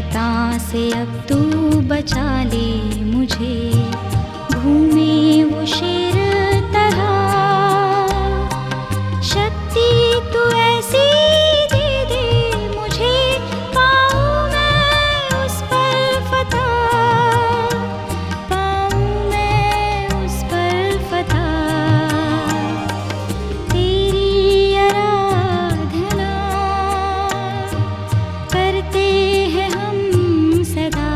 शैतान से अब तू बचा ले मुझे, घूमे वो शेर तरह। शक्ति तू ऐसी दे दे मुझे, पाऊं मैं उस पर फतह, पाऊं मैं उस पर फतह। तेरी आराधना करते हैं हम सदा,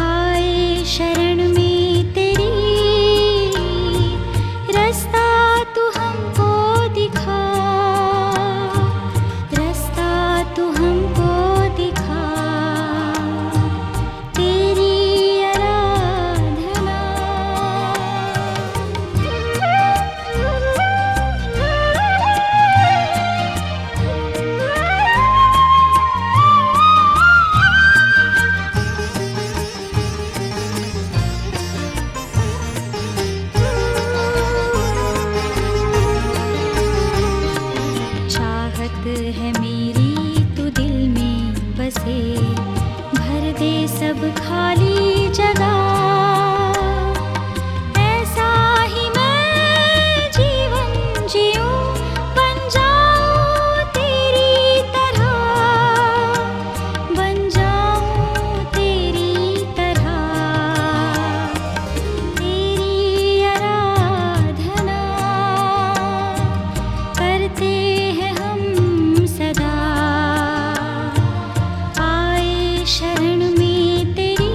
आए शरण में तेरी, रास्ता तू हमको दिखा, रास्ता तू हमको दिखा। तेरी चाहत है मेरी तू दिल में बसे, भर दे सब खाली जगह। ऐसा ही मैं जीवन जीऊं, बन जाऊं तेरी तरह, बन जाऊं तेरी तरह। तेरी आराधना करते हैं हम सदा, आए शरण में तेरी,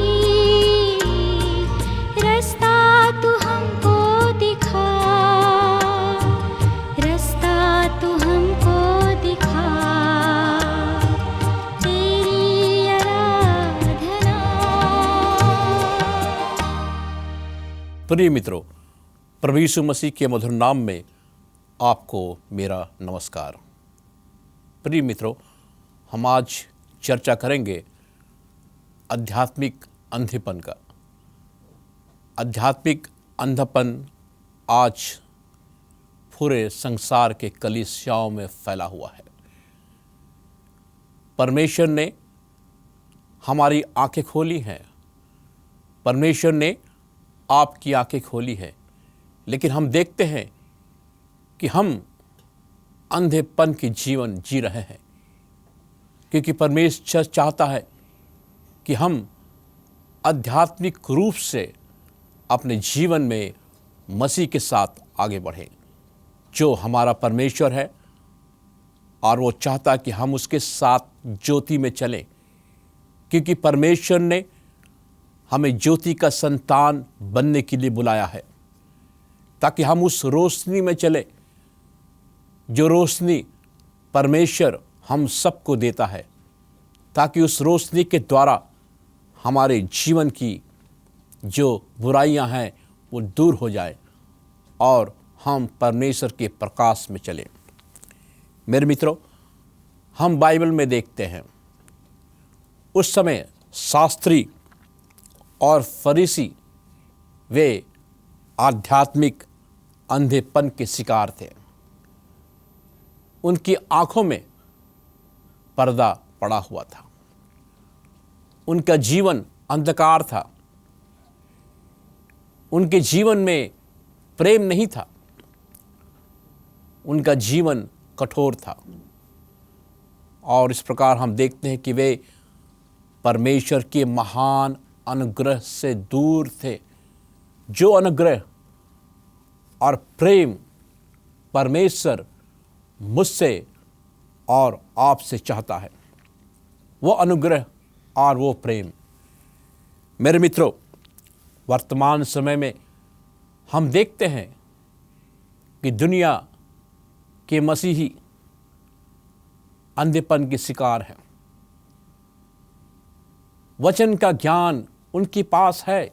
रास्ता तू हमको दिखा, रास्ता तू हमको दिखा। तेरी आराधना। प्रिय मित्रों, प्रभु यीशु मसीह के मधुर नाम में आपको मेरा नमस्कार। प्रिय मित्रों, हम आज चर्चा करेंगे आध्यात्मिक अंधेपन का। आध्यात्मिक अंधापन आज पूरे संसार के कलीसियाओं में फैला हुआ है। परमेश्वर ने हमारी आंखें खोली हैं, परमेश्वर ने आपकी आंखें खोली हैं, लेकिन हम देखते हैं कि हम अंधेपन की जीवन जी रहे हैं, क्योंकि परमेश्वर चाहता है कि हम आध्यात्मिक रूप से अपने जीवन में मसीह के साथ आगे बढ़ें। जो हमारा परमेश्वर है और वो चाहता कि हम उसके साथ ज्योति में चलें, क्योंकि परमेश्वर ने हमें ज्योति का संतान बनने के लिए बुलाया है, ताकि हम उस रोशनी में चले जो रोशनी परमेश्वर हम सबको देता है, ताकि उस रोशनी के द्वारा हमारे जीवन की जो बुराइयां हैं वो दूर हो जाए और हम परमेश्वर के प्रकाश में चलें। मेरे मित्रों, हम बाइबल में देखते हैं उस समय शास्त्री और फरीसी वे आध्यात्मिक अंधेपन के शिकार थे। उनकी आंखों में पर्दा पड़ा हुआ था, उनका जीवन अंधकार था, उनके जीवन में प्रेम नहीं था, उनका जीवन कठोर था। और इस प्रकार हम देखते हैं कि वे परमेश्वर के महान अनुग्रह से दूर थे। जो अनुग्रह और प्रेम परमेश्वर मुझसे और आपसे चाहता है, वो अनुग्रह और वो प्रेम। मेरे मित्रों, वर्तमान समय में हम देखते हैं कि दुनिया के मसीही अंधेपन के शिकार हैं। वचन का ज्ञान उनके पास है,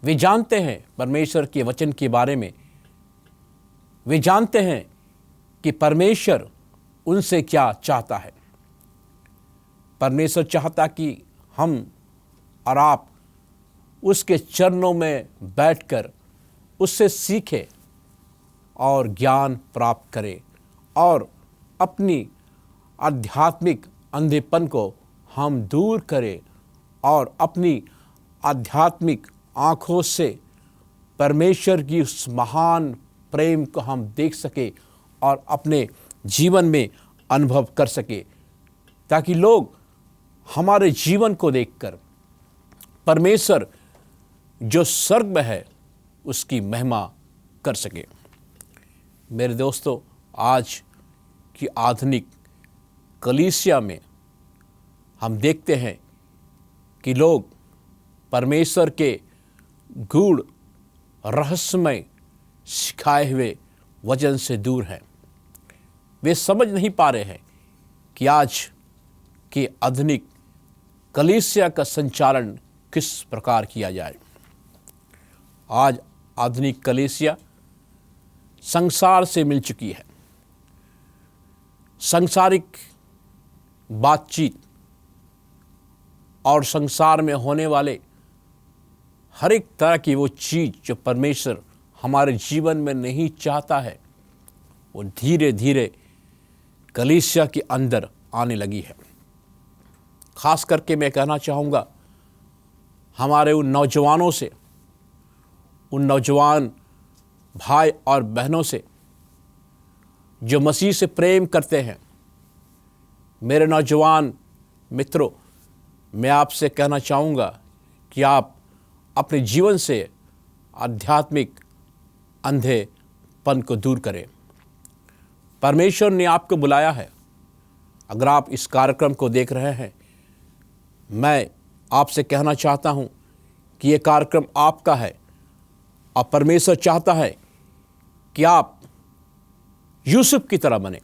वे जानते हैं परमेश्वर के वचन के बारे में, वे जानते हैं कि परमेश्वर उनसे क्या चाहता है। परमेश्वर चाहता कि हम और आप उसके चरणों में बैठकर उससे सीखें और ज्ञान प्राप्त करें और अपनी आध्यात्मिक अंधेपन को हम दूर करें और अपनी आध्यात्मिक आँखों से परमेश्वर की उस महान प्रेम को हम देख सके और अपने जीवन में अनुभव कर सके, ताकि लोग हमारे जीवन को देखकर परमेश्वर जो स्वर्ग में है उसकी महिमा कर सके। मेरे दोस्तों, आज की आधुनिक कलीसिया में हम देखते हैं कि लोग परमेश्वर के गूढ़ रहस्यमय सिखाए हुए वचन से दूर हैं। वे समझ नहीं पा रहे हैं कि आज की आधुनिक कलीसिया का संचालन किस प्रकार किया जाए। आज आधुनिक कलीसिया संसार से मिल चुकी है। सांसारिक बातचीत और संसार में होने वाले हर एक तरह की वो चीज़ जो परमेश्वर हमारे जीवन में नहीं चाहता है, वो धीरे धीरे कलीसिया के अंदर आने लगी है। खास करके मैं कहना चाहूँगा हमारे उन नौजवानों से, उन नौजवान भाई और बहनों से जो मसीह से प्रेम करते हैं। मेरे नौजवान मित्रों, मैं आपसे कहना चाहूँगा कि आप अपने जीवन से आध्यात्मिक अंधेपन को दूर करें। परमेश्वर ने आपको बुलाया है। अगर आप इस कार्यक्रम को देख रहे हैं, मैं आपसे कहना चाहता हूँ कि ये कार्यक्रम आपका है और परमेश्वर चाहता है कि आप यूसुफ की तरह बने।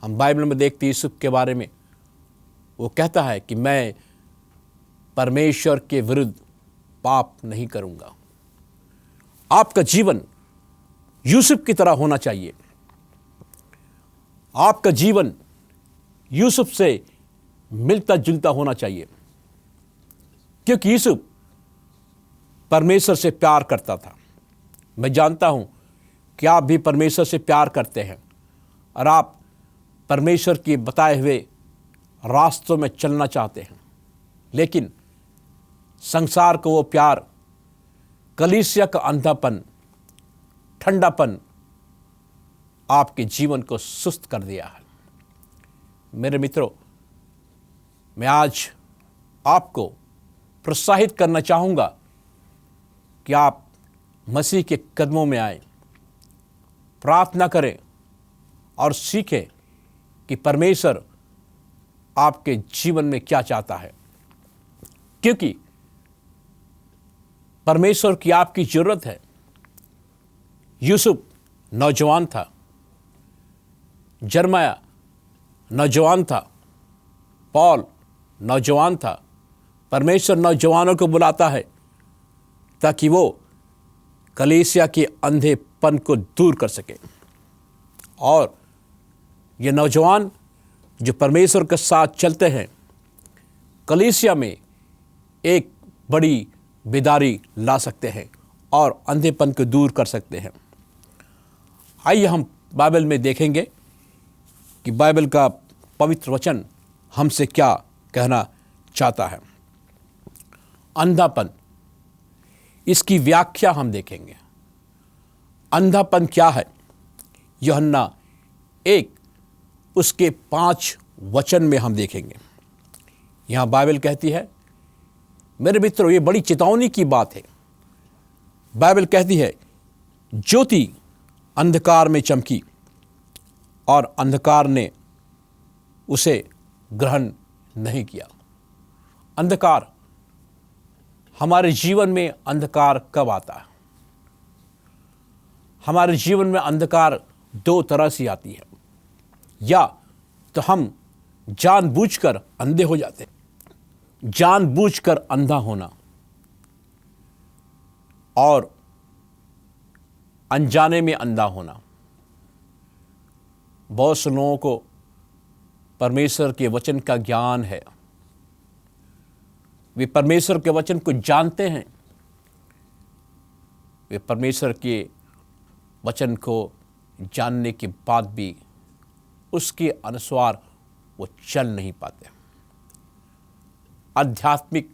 हम बाइबल में देखते हैं यूसुफ के बारे में, वो कहता है कि मैं परमेश्वर के विरुद्ध पाप नहीं करूँगा। आपका जीवन यूसुफ की तरह होना चाहिए। आपका जीवन यूसुफ से मिलता जुलता होना चाहिए, क्योंकि यूसुफ परमेश्वर से प्यार करता था। मैं जानता हूं कि आप भी परमेश्वर से प्यार करते हैं और आप परमेश्वर के बताए हुए रास्तों में चलना चाहते हैं, लेकिन संसार को वो प्यार, कलीसिया का अंधापन, ठंडापन आपके जीवन को सुस्त कर दिया है। मेरे मित्रों, मैं आज आपको प्रोत्साहित करना चाहूँगा कि आप मसीह के कदमों में आएं, प्रार्थना करें और सीखें कि परमेश्वर आपके जीवन में क्या चाहता है, क्योंकि परमेश्वर की आपकी ज़रूरत है। यूसुफ नौजवान था, यिर्मयाह नौजवान था, पौल नौजवान था। परमेश्वर नौजवानों को बुलाता है ताकि वो कलीसिया के अंधेपन को दूर कर सके। और ये नौजवान जो परमेश्वर के साथ चलते हैं, कलीसिया में एक बड़ी बेदारी ला सकते हैं और अंधेपन को दूर कर सकते हैं। आइए हम बाइबल में देखेंगे कि बाइबल का पवित्र वचन हमसे क्या कहना चाहता है। अंधापन, इसकी व्याख्या हम देखेंगे। अंधापन क्या है? यूहन्ना 1 उसके 5 वचन में हम देखेंगे। यहाँ बाइबल कहती है, मेरे मित्रों, ये बड़ी चेतावनी की बात है। बाइबल कहती है, ज्योति अंधकार में चमकी और अंधकार ने उसे ग्रहण नहीं किया। अंधकार, हमारे जीवन में अंधकार कब आता है? हमारे जीवन में अंधकार 2 तरह से आती है। या तो हम जानबूझकर अंधे हो जाते हैं। जानबूझकर अंधा होना और अनजाने में अंधा होना। बहुत से लोगों को परमेश्वर के वचन का ज्ञान है, वे परमेश्वर के वचन को जानते हैं, वे परमेश्वर के वचन को जानने के बाद भी उसके अनुसार वो चल नहीं पाते। आध्यात्मिक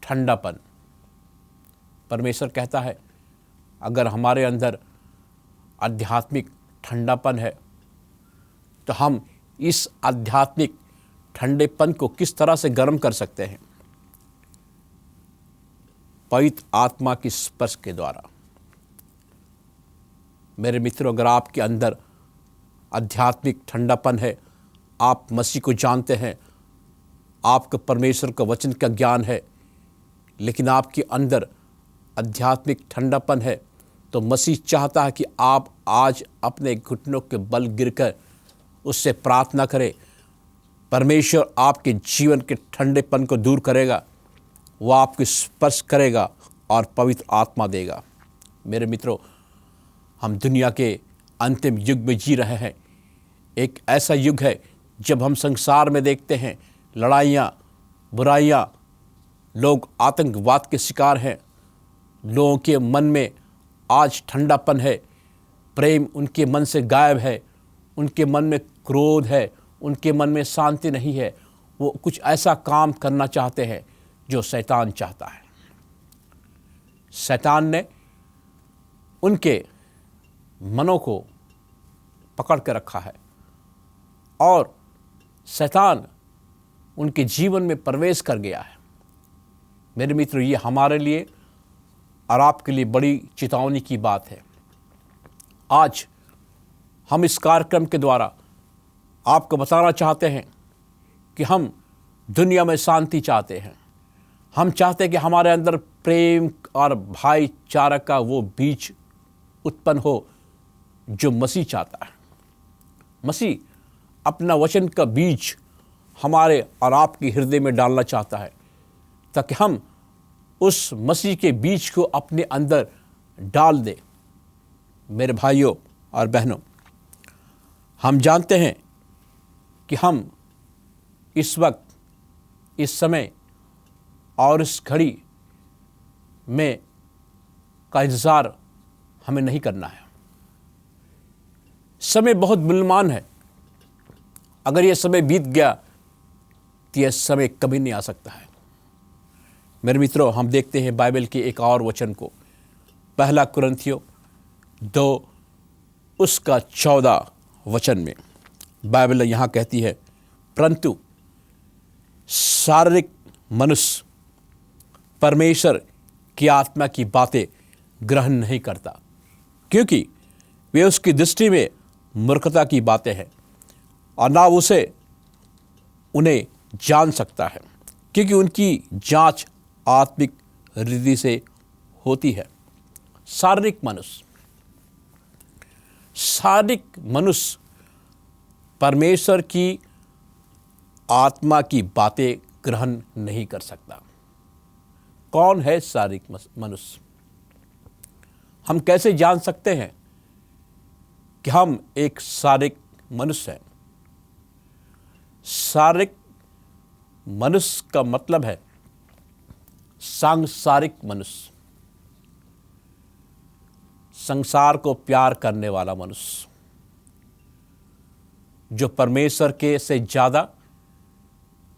ठंडापन, परमेश्वर कहता है अगर हमारे अंदर आध्यात्मिक ठंडापन है तो हम इस आध्यात्मिक ठंडेपन को किस तरह से गर्म कर सकते हैं? पवित्र आत्मा की स्पर्श के द्वारा। मेरे मित्रों, अगर आपके अंदर आध्यात्मिक ठंडापन है, आप मसीह को जानते हैं, आपको परमेश्वर का वचन का ज्ञान है, लेकिन आपके अंदर आध्यात्मिक ठंडापन है, तो मसीह चाहता है कि आप आज अपने घुटनों के बल गिरकर उससे प्रार्थना करें। परमेश्वर आपके जीवन के ठंडेपन को दूर करेगा, वो आपको स्पर्श करेगा और पवित्र आत्मा देगा। मेरे मित्रों, हम दुनिया के अंतिम युग में जी रहे हैं। एक ऐसा युग है जब हम संसार में देखते हैं लड़ाइयाँ, बुराइयाँ, लोग आतंकवाद के शिकार हैं, लोगों के मन में आज ठंडापन है, प्रेम उनके मन से गायब है, उनके मन में क्रोध है, उनके मन में शांति नहीं है। वो कुछ ऐसा काम करना चाहते हैं जो शैतान चाहता है। शैतान ने उनके मनों को पकड़ कर रखा है और शैतान उनके जीवन में प्रवेश कर गया है। मेरे मित्रों, ये हमारे लिए और आपके लिए बड़ी चेतावनी की बात है। आज हम इस कार्यक्रम के द्वारा आपको बताना चाहते हैं कि हम दुनिया में शांति चाहते हैं। हम चाहते हैं कि हमारे अंदर प्रेम और भाईचारा का वो बीज उत्पन्न हो जो मसीह चाहता है। मसीह अपना वचन का बीज हमारे और आपके हृदय में डालना चाहता है ताकि हम उस मसीह के बीज को अपने अंदर डाल दें। मेरे भाइयों और बहनों, हम जानते हैं कि हम इस वक्त, इस समय और इस घड़ी में का इंतज़ार हमें नहीं करना है। समय बहुत मूल्यवान है। अगर यह समय बीत गया तो यह समय कभी नहीं आ सकता है। मेरे मित्रों, हम देखते हैं बाइबल के एक और वचन को, पहला कुरिन्थियों 2 उसका 14 वचन में बाइबल यहाँ कहती है, परंतु शारीरिक मनुष्य परमेश्वर की आत्मा की बातें ग्रहण नहीं करता, क्योंकि वे उसकी दृष्टि में मूर्खता की बातें हैं और ना उसे उन्हें जान सकता है, क्योंकि उनकी जांच आत्मिक रीति से होती है। शारीरिक मनुष्य परमेश्वर की आत्मा की बातें ग्रहण नहीं कर सकता। कौन है शारीरिक मनुष्य? हम कैसे जान सकते हैं कि हम एक शारीरिक मनुष्य हैं? शारीरिक मनुष्य का मतलब है सांसारिक मनुष्य, संसार को प्यार करने वाला मनुष्य, जो परमेश्वर के से ज़्यादा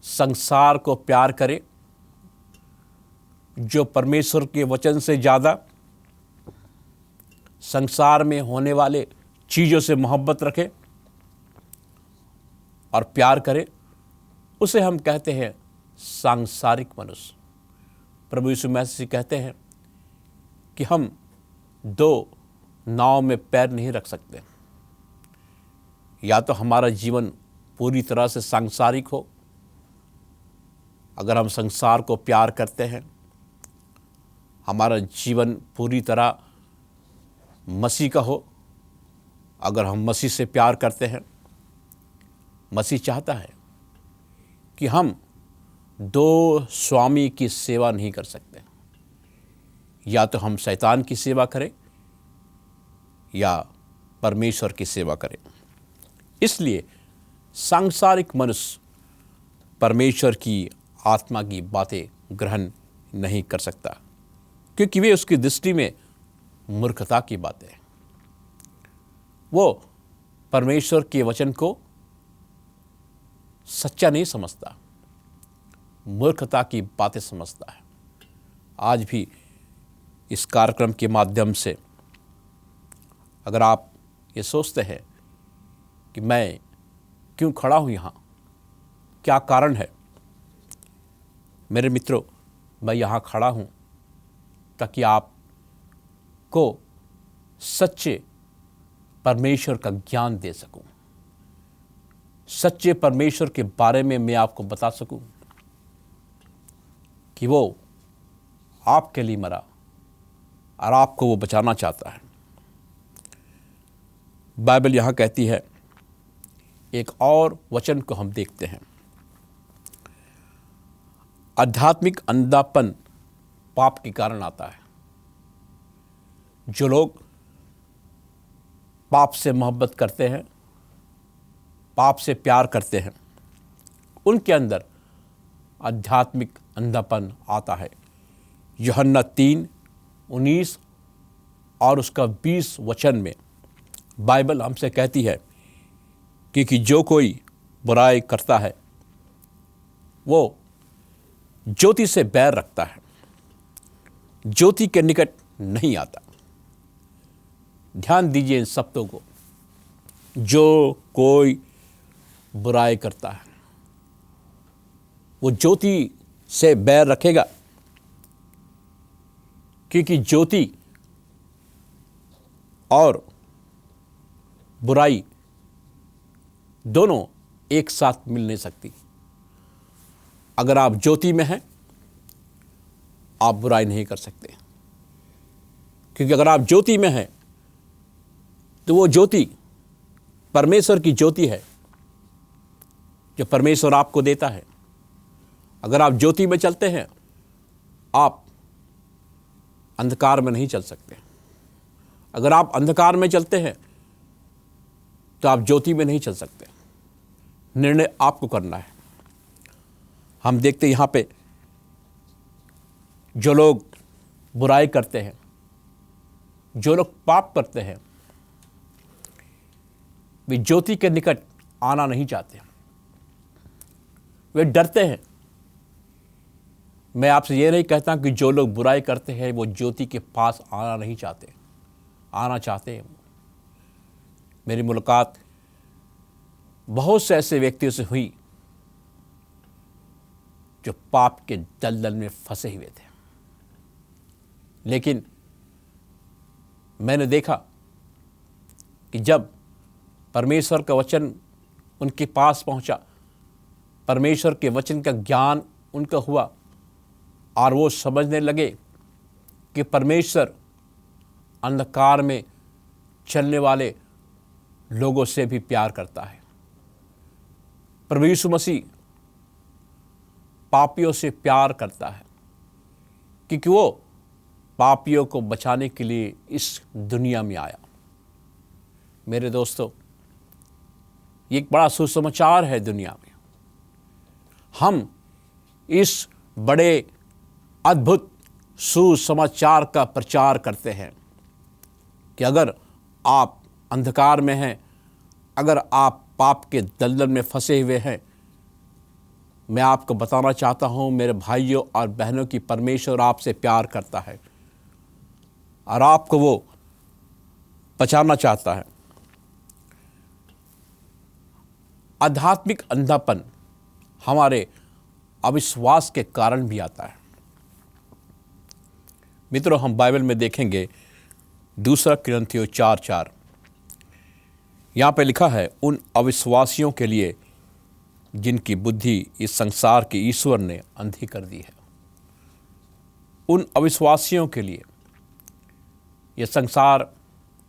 संसार को प्यार करे, जो परमेश्वर के वचन से ज़्यादा संसार में होने वाले चीज़ों से मोहब्बत रखे और प्यार करे, उसे हम कहते हैं सांसारिक मनुष्य। प्रभु यीशु मसीह कहते हैं कि हम 2 नाव में पैर नहीं रख सकते। या तो हमारा जीवन पूरी तरह से सांसारिक हो, अगर हम संसार को प्यार करते हैं, हमारा जीवन पूरी तरह मसीह का हो, अगर हम मसीह से प्यार करते हैं। मसीह चाहता है कि हम 2 स्वामी की सेवा नहीं कर सकते। या तो हम शैतान की सेवा करें या परमेश्वर की सेवा करें। इसलिए सांसारिक मनुष्य परमेश्वर की आत्मा की बातें ग्रहण नहीं कर सकता, क्योंकि वे उसकी दृष्टि में मूर्खता की बातें हैं। वो परमेश्वर के वचन को सच्चा नहीं समझता, मूर्खता की बातें समझता है। आज भी इस कार्यक्रम के माध्यम से अगर आप ये सोचते हैं कि मैं क्यों खड़ा हूँ यहाँ, क्या कारण है, मेरे मित्रों, मैं यहाँ खड़ा हूँ ताकि आपको सच्चे परमेश्वर का ज्ञान दे सकूं, सच्चे परमेश्वर के बारे में मैं आपको बता सकूं कि वो आपके लिए मरा और आपको वो बचाना चाहता है। बाइबल यहाँ कहती है, एक और वचन को हम देखते हैं, आध्यात्मिक अंधापन पाप के कारण आता है। जो लोग पाप से मोहब्बत करते हैं, पाप से प्यार करते हैं, उनके अंदर आध्यात्मिक अंधापन आता है। यूहन्ना 3:19 और उसका 20 वचन में बाइबल हमसे कहती है कि जो कोई बुराई करता है वो ज्योति से बैर रखता है, ज्योति के निकट नहीं आता। ध्यान दीजिए इन शब्दों को, जो कोई बुराई करता है वो ज्योति से बैर रखेगा, क्योंकि ज्योति और बुराई दोनों एक साथ मिल नहीं सकती। अगर आप ज्योति में हैं, आप बुराई नहीं कर सकते, क्योंकि अगर आप ज्योति में हैं तो वो ज्योति परमेश्वर की ज्योति है जो परमेश्वर आपको देता है। अगर आप ज्योति में चलते हैं, आप अंधकार में नहीं चल सकते। अगर आप अंधकार में चलते हैं तो आप ज्योति में नहीं चल सकते। निर्णय आपको करना है। हम देखते हैं यहाँ पे जो लोग बुराई करते हैं, जो लोग पाप करते हैं, वे ज्योति के निकट आना नहीं चाहते, वे डरते हैं। मैं आपसे ये नहीं कहता कि जो लोग बुराई करते हैं वो ज्योति के पास आना नहीं चाहते, आना चाहते हैं। मेरी मुलाकात बहुत से ऐसे व्यक्तियों से हुई जो पाप के दलदल में फंसे हुए थे, लेकिन मैंने देखा कि जब परमेश्वर का वचन उनके पास पहुंचा, परमेश्वर के वचन का ज्ञान उनका हुआ और वो समझने लगे कि परमेश्वर अंधकार में चलने वाले लोगों से भी प्यार करता है। प्रभु यीशु मसीह पापियों से प्यार करता है, क्योंकि वो पापियों को बचाने के लिए इस दुनिया में आया। मेरे दोस्तों, ये एक बड़ा सुसमाचार है दुनिया में। हम इस बड़े अद्भुत सुसमाचार का प्रचार करते हैं कि अगर आप अंधकार में हैं, अगर आप पाप के दलदल में फंसे हुए हैं, मैं आपको बताना चाहता हूं मेरे भाइयों और बहनों की परमेश्वर आपसे प्यार करता है और आपको वो बचाना चाहता है। आध्यात्मिक अंधापन हमारे अविश्वास के कारण भी आता है। मित्रों, हम बाइबल में देखेंगे 2 कुरिन्थियों 4:4, यहाँ पे लिखा है, उन अविश्वासियों के लिए जिनकी बुद्धि इस संसार के ईश्वर ने अंधी कर दी है। उन अविश्वासियों के लिए, ये संसार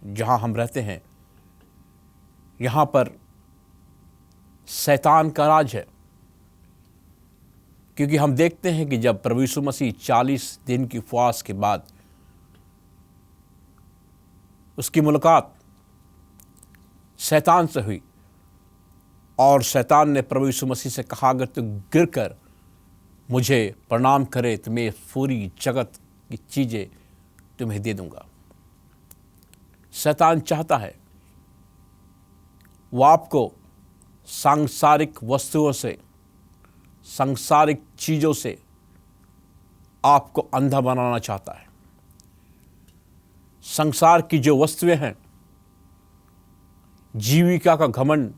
जहाँ हम रहते हैं, यहाँ पर शैतान का राज है। क्योंकि हम देखते हैं कि जब प्रभु यीशु मसीह 40 दिन की उपवास के बाद उसकी मुलाकात शैतान से हुई और शैतान ने प्रभु यीशु मसीह से कहा, अगर तू गिरकर मुझे प्रणाम करे तो मैं पूरी जगत की चीज़ें तुम्हें दे दूंगा। शैतान चाहता है वो आपको सांसारिक वस्तुओं से, सांसारिक चीज़ों से आपको अंधा बनाना चाहता है। संसार की जो वस्तुएं हैं, जीविका का घमंड,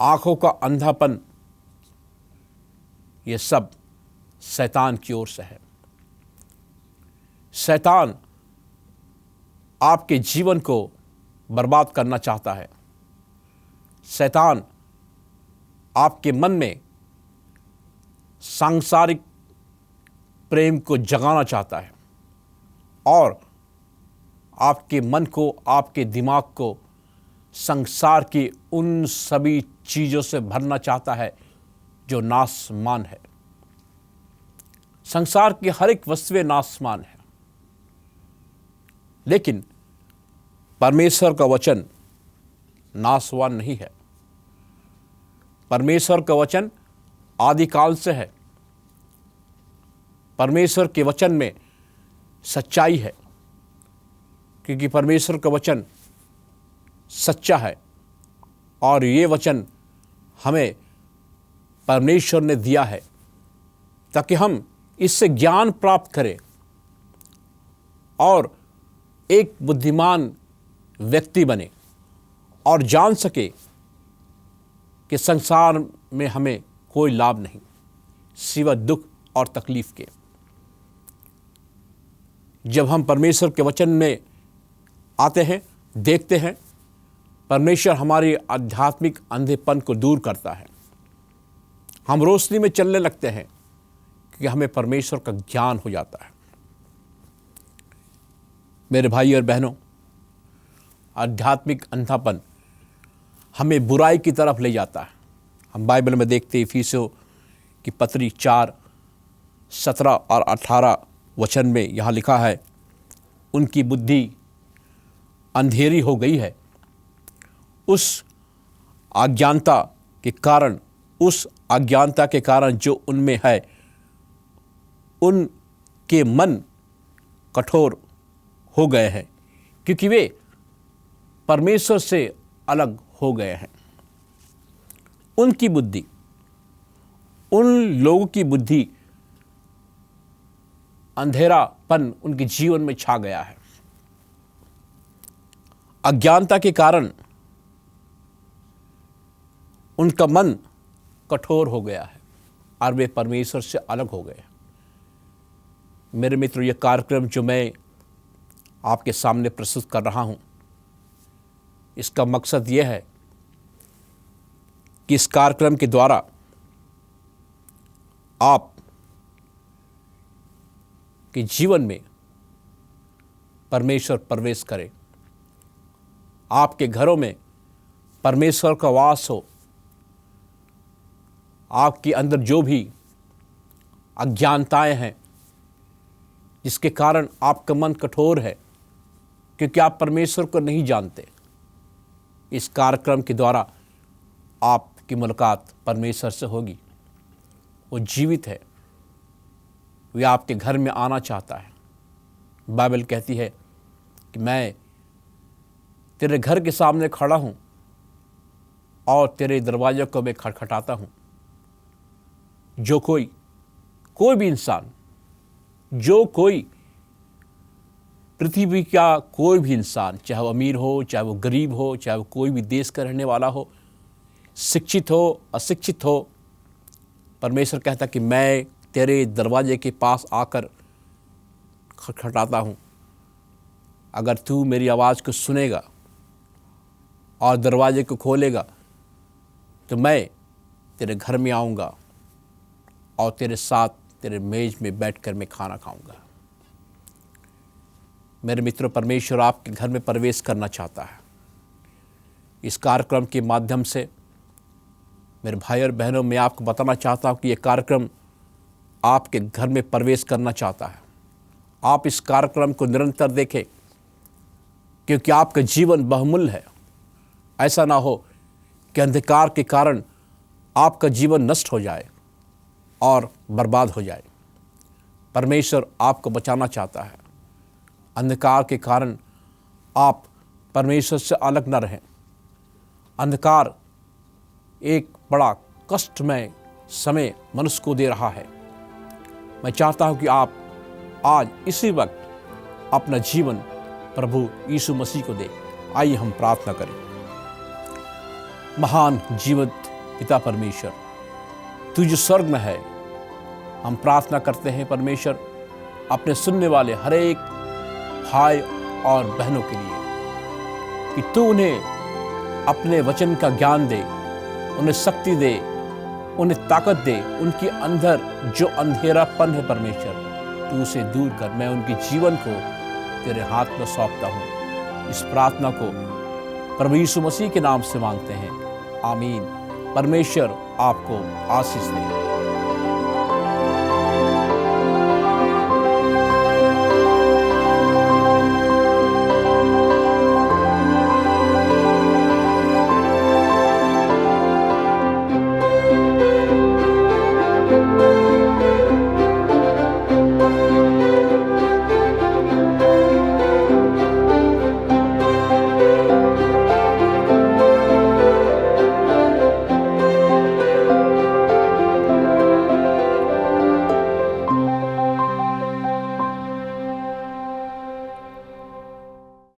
आंखों का अंधापन, ये सब शैतान की ओर से है। शैतान आपके जीवन को बर्बाद करना चाहता है। शैतान आपके मन में सांसारिक प्रेम को जगाना चाहता है और आपके मन को, आपके दिमाग को संसार की उन सभी चीज़ों से भरना चाहता है जो नाशमान है। संसार की हर एक वस्तुएं नाशमान है, लेकिन परमेश्वर का वचन नाशवान नहीं है। परमेश्वर का वचन आदिकाल से है। परमेश्वर के वचन में सच्चाई है, क्योंकि परमेश्वर का वचन सच्चा है और ये वचन हमें परमेश्वर ने दिया है ताकि हम इससे ज्ञान प्राप्त करें और एक बुद्धिमान व्यक्ति बने और जान सके कि संसार में हमें कोई लाभ नहीं सिवा दुख और तकलीफ के। जब हम परमेश्वर के वचन में आते हैं, देखते हैं, परमेश्वर हमारी आध्यात्मिक अंधेपन को दूर करता है। हम रोशनी में चलने लगते हैं क्योंकि हमें परमेश्वर का ज्ञान हो जाता है। मेरे भाई और बहनों, आध्यात्मिक अंधापन हमें बुराई की तरफ ले जाता है। हम बाइबल में देखते हैं, इफिसियों की पत्री 4:17 और 18 वचन में यहाँ लिखा है, उनकी बुद्धि अंधेरी हो गई है उस अज्ञानता के कारण जो उनमें है। उनके मन कठोर हो गए हैं क्योंकि वे परमेश्वर से अलग हो गए हैं। उनकी बुद्धि, उन लोगों की बुद्धि, अंधेरापन उनके जीवन में छा गया है। अज्ञानता के कारण उनका मन कठोर हो गया है और वे परमेश्वर से अलग हो गए। मेरे मित्रों, यह कार्यक्रम जो मैं आपके सामने प्रस्तुत कर रहा हूं, इसका मकसद यह है कि इस कार्यक्रम के द्वारा आप के जीवन में परमेश्वर प्रवेश करे, आपके घरों में परमेश्वर का वास हो, आपके अंदर जो भी अज्ञानताएं हैं जिसके कारण आपका मन कठोर है क्योंकि आप परमेश्वर को नहीं जानते, इस कार्यक्रम के द्वारा आपकी मुलाकात परमेश्वर से होगी। वो जीवित है, वे आपके घर में आना चाहता है। बाइबल कहती है कि मैं तेरे घर के सामने खड़ा हूँ और तेरे दरवाजे को मैं खटखटाता हूँ। जो कोई भी इंसान, जो कोई पृथ्वी का कोई भी इंसान, चाहे वो अमीर हो, चाहे वो गरीब हो, चाहे वो कोई भी देश का रहने वाला हो, शिक्षित हो, अशिक्षित हो, परमेश्वर कहता कि मैं तेरे दरवाजे के पास आकर खटखटाता हूँ। अगर तू मेरी आवाज़ को सुनेगा और दरवाजे को खोलेगा तो मैं तेरे घर में आऊँगा और तेरे साथ तेरे मेज में बैठकर मैं खाना खाऊंगा। मेरे मित्रों, परमेश्वर आपके घर में प्रवेश करना चाहता है। इस कार्यक्रम के माध्यम से मेरे भाई और बहनों, मैं आपको बताना चाहता हूँ कि यह कार्यक्रम आपके घर में प्रवेश करना चाहता है। आप इस कार्यक्रम को निरंतर देखें क्योंकि आपका जीवन बहुमूल्य है। ऐसा ना हो कि अंधकार के कारण आपका जीवन नष्ट हो जाए और बर्बाद हो जाए। परमेश्वर आपको बचाना चाहता है। अंधकार के कारण आप परमेश्वर से अलग न रहें। अंधकार एक बड़ा कष्टमय समय मनुष्य को दे रहा है। मैं चाहता हूँ कि आप आज इसी वक्त अपना जीवन प्रभु यीशु मसीह को दें। आइए हम प्रार्थना करें। महान जीवित पिता परमेश्वर, तू जो स्वर्ग में है, हम प्रार्थना करते हैं परमेश्वर अपने सुनने वाले हर एक भाई और बहनों के लिए कि तू उन्हें अपने वचन का ज्ञान दे, उन्हें शक्ति दे, उन्हें ताकत दे। उनके अंदर जो अंधेरापन है परमेश्वर, तू उसे दूर कर। मैं उनके जीवन को तेरे हाथ में सौंपता हूँ। इस प्रार्थना को प्रभु यीशु मसीह के नाम से मांगते हैं, आमीन। परमेश्वर आपको आशीष दे।